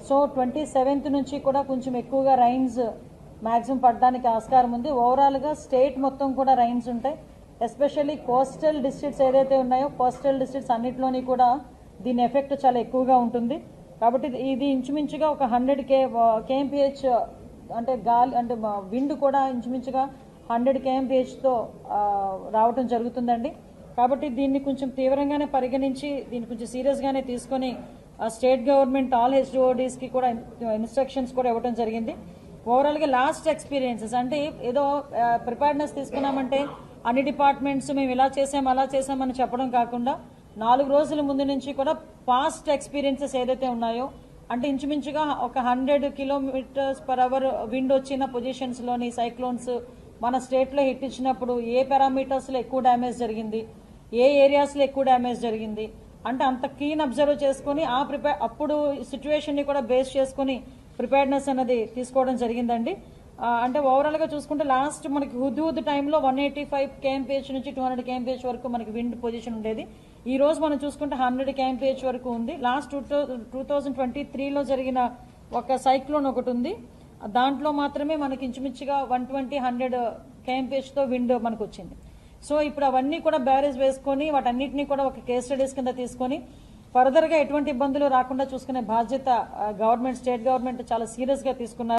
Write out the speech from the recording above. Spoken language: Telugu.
సో 27th నుంచి కూడా కొంచెం ఎక్కువగా రైన్స్ మ్యాక్సిమం పడడానికి ఆస్కారం ఉంది. ఓవరాల్గా స్టేట్ మొత్తం కూడా రైన్స్ ఉంటాయి. ఎస్పెషల్లీ కోస్టల్ డిస్ట్రిక్ట్స్ ఏదైతే ఉన్నాయో కోస్టల్ డిస్ట్రిక్ట్స్ అన్నింటిలోని కూడా దీని ఎఫెక్ట్ చాలా ఎక్కువగా ఉంటుంది. కాబట్టి ఇది ఇంచుమించుగా ఒక 100 kmph అంటే గాలి అంటే విండ్ కూడా ఇంచుమించుగా 100 kmphతో రావటం జరుగుతుందండి. కాబట్టి దీన్ని కొంచెం తీవ్రంగానే పరిగణించి దీన్ని కొంచెం సీరియస్గానే తీసుకొని స్టేట్ గవర్నమెంట్ ఆల్ హెచ్ఓడీస్కి కూడా ఇన్స్ట్రక్షన్స్ కూడా ఇవ్వడం జరిగింది. ఓవరాల్గా లాస్ట్ ఎక్స్పీరియన్సెస్ అంటే ఏదో ప్రిపేర్నెస్ తీసుకున్నామంటే అన్ని డిపార్ట్మెంట్స్ మేము ఇలా చేసాం అలా చేసామని చెప్పడం కాకుండా 4 రోజుల ముందు నుంచి కూడా పాస్ట్ ఎక్స్పీరియన్సెస్ ఏదైతే ఉన్నాయో అంటే ఇంచుమించుగా ఒక 100 km/h విండ్ వచ్చిన పొజిషన్స్లోని సైక్లోన్స్ మన స్టేట్లో హిట్ ఇచ్చినప్పుడు ఏ పారామీటర్స్లో ఎక్కువ డ్యామేజ్ జరిగింది, ఏ ఏరియాస్లో ఎక్కువ డ్యామేజ్ జరిగింది అంటే అంత కీన్ అబ్జర్వ్ చేసుకుని అప్పుడు సిచ్యువేషన్ని కూడా బేస్ చేసుకుని ప్రిపేర్నెస్ అనేది తీసుకోవడం జరిగిందండి. అంటే ఓవరాల్గా చూసుకుంటే లాస్ట్ మనకి హుద్ టైంలో 185 kmph నుంచి 200 kmph వరకు మనకి విండ్ పొజిషన్ ఉండేది. ఈ రోజు మనం చూసుకుంటే 100 kmph వరకు ఉంది. లాస్ట్ 2023లో జరిగిన ఒక సైక్లోన్ ఒకటి ఉంది, దాంట్లో మాత్రమే మనకి ఇంచుమించుగా 120-100 kmphతో విండ్ మనకు వచ్చింది. సో ఇప్పుడు అవన్నీ కూడా బ్యారేజ్ వేసుకొని వాటన్నిటినీ కూడా ఒక కేస్ స్టడీస్ కింద తీసుకొని ఫర్దర్గా ఎటువంటి ఇబ్బందులు రాకుండా చూసుకునే బాధ్యత గవర్నమెంట్ స్టేట్ గవర్నమెంట్ చాలా సీరియస్గా తీసుకున్నారు.